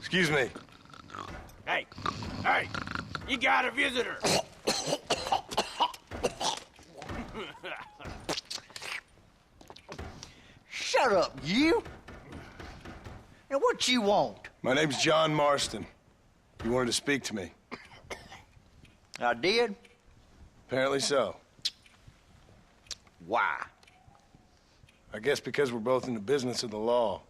Excuse me. Hey, hey, you got a visitor. Shut up, you! Now, what you want? My name's John Marston. You wanted to speak to me. I did? Apparently so. Why? I guess because we're both in the business of the law.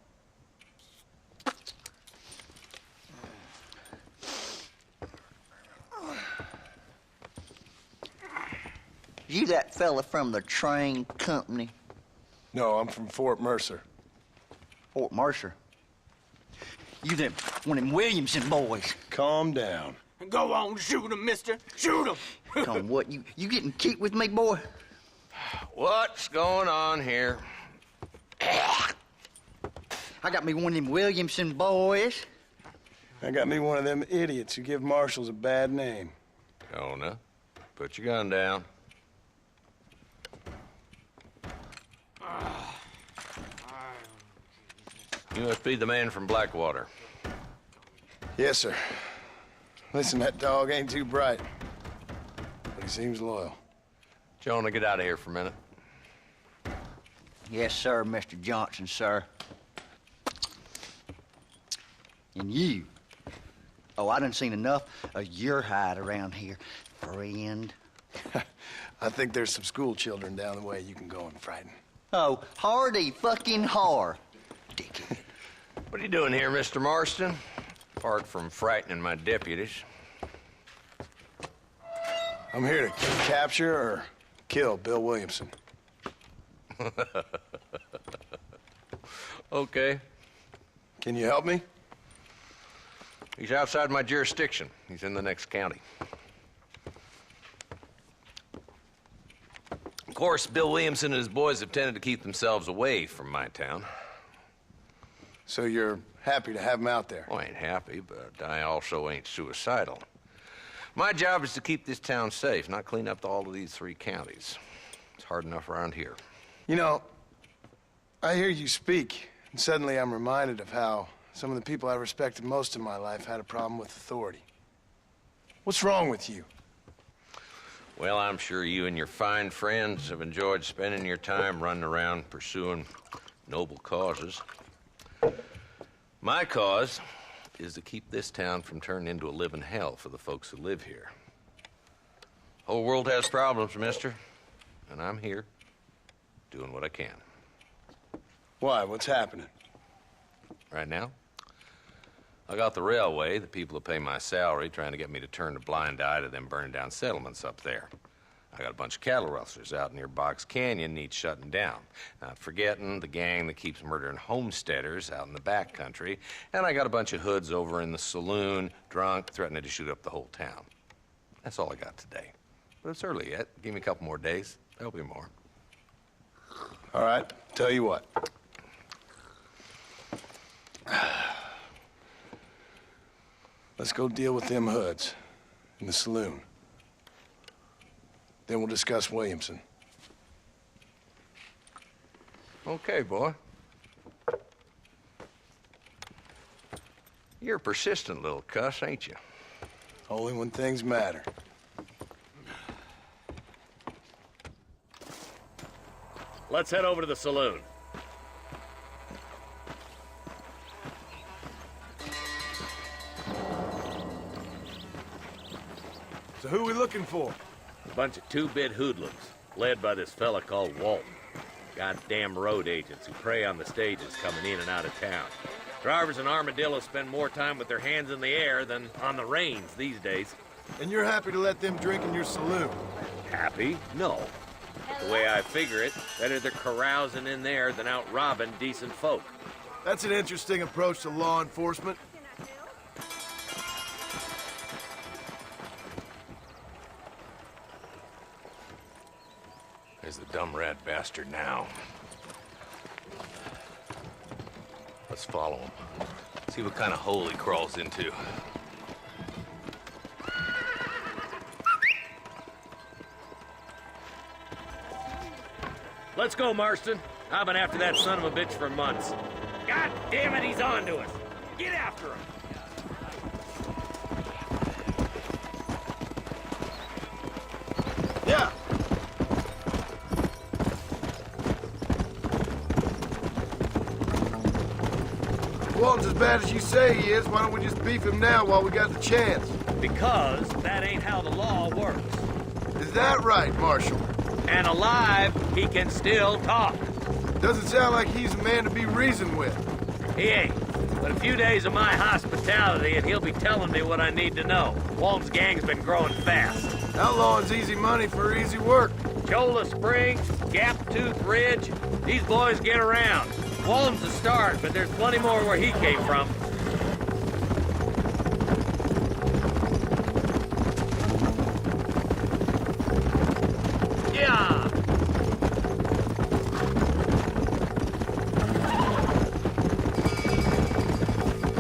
You that fella from the train company? No, I'm from Fort Mercer. Fort Mercer? You them one of them Williamson boys? Calm down. Go on, shoot him, mister. Shoot him. Come on, what, you getting cute with me, boy? What's going on here? I got me one of them Williamson boys. I got me one of them idiots who give marshals a bad name. Jonah, put your gun down. You must be the man from Blackwater. Yes, sir. Listen, that dog ain't too bright, but he seems loyal. Jonah, get out of here for a minute. Yes, sir, Mr. Johnson, sir. And you. Oh, I done seen enough of your hide around here, friend. I think there's some school children down the way you can go and frighten. Oh, hardy fucking har. Dickhead. What are you doing here, Mr. Marston? Apart from frightening my deputies. I'm here to capture or kill Bill Williamson. Okay. Can you help me? He's outside my jurisdiction. He's in the next county. Of course, Bill Williamson and his boys have tended to keep themselves away from my town. So you're happy to have him out there? Well, I ain't happy, but I also ain't suicidal. My job is to keep this town safe, not clean up all of these 3 counties. It's hard enough around here. You know, I hear you speak, and suddenly I'm reminded of how some of the people I respected most in my life had a problem with authority. What's wrong with you? Well, I'm sure you and your fine friends have enjoyed spending your time running around pursuing noble causes. My cause is to keep this town from turning into a living hell for the folks who live here. Whole world has problems, mister, and I'm here doing what I can. Why? What's happening? Right now, I got the railway, the people who pay my salary, trying to get me to turn a blind eye to them burning down settlements up there. I got a bunch of cattle rustlers out near Box Canyon needs shutting down. Not forgetting the gang that keeps murdering homesteaders out in the back country. And I got a bunch of hoods over in the saloon, drunk, threatening to shoot up the whole town. That's all I got today. But it's early yet. Give me a couple more days. There'll be more. All right, tell you what. Let's go deal with them hoods in the saloon. Then we'll discuss Williamson. Okay, boy. You're a persistent little cuss, ain't you? Only when things matter. Let's head over to the saloon. So who are we looking for? A bunch of 2-bit hoodlums, led by this fella called Walton. Goddamn road agents who prey on the stages coming in and out of town. Drivers in Armadillo spend more time with their hands in the air than on the reins these days. And you're happy to let them drink in your saloon? Happy? No. The way I figure it, better they're carousing in there than out robbing decent folk. That's an interesting approach to law enforcement. There's the dumb rat bastard now. Let's follow him. See what kind of hole he crawls into. Let's go, Marston. I've been after that son of a bitch for months. God damn it, he's on to us. Get after him. Walton's as bad as you say he is, why don't we just beef him now while we got the chance? Because that ain't how the law works. Is that right, Marshal? And alive, he can still talk. Doesn't sound like he's a man to be reasoned with. He ain't. But a few days of my hospitality and he'll be telling me what I need to know. Walton's gang's been growing fast. Outlawing's easy money for easy work. Cholla Springs, Gap Tooth Ridge, these boys get around. Walton's a start, but there's plenty more where he came from. Yeah!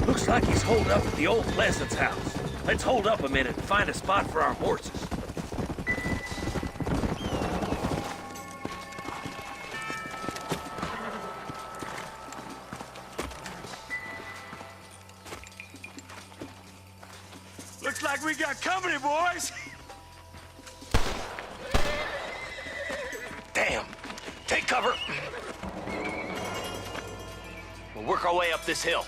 Looks like he's holed up at the old Pleasance house. Let's hold up a minute and find a spot for our horses. Looks like we got company, boys. Damn. Take cover. We'll work our way up this hill.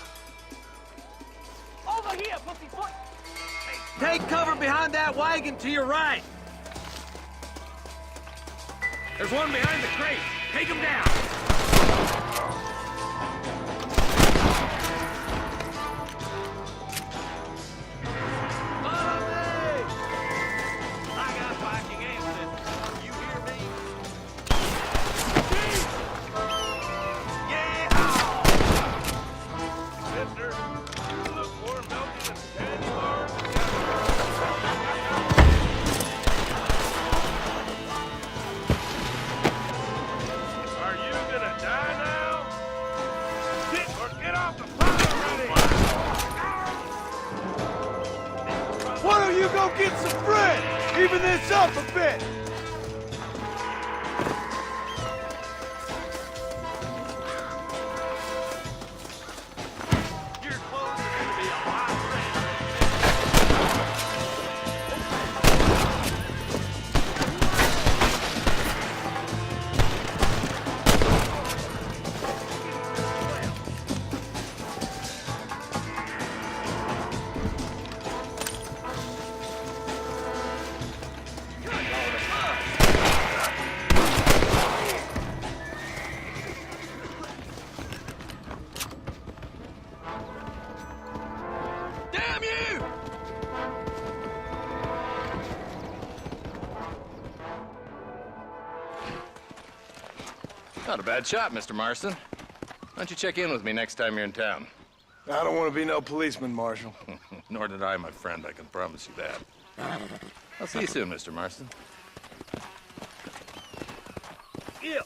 Over here, pussyfoot. Take cover behind that wagon to your right. There's one behind the crate. Take him down. Follow me. I got parking answers. You hear me? Yeah! Mister, you look more melted than candy bars. Are you gonna die now? Sit or get off the fire already! Why don't you go get some bread? Even this up a bit. Your clothes are gonna be a lot red. Damn you! Not a bad shot, Mr. Marston. Why don't you check in with me next time you're in town? I don't want to be no policeman, Marshal. Nor did I, my friend. I can promise you that. I'll see you soon, Mr. Marston. Yeah.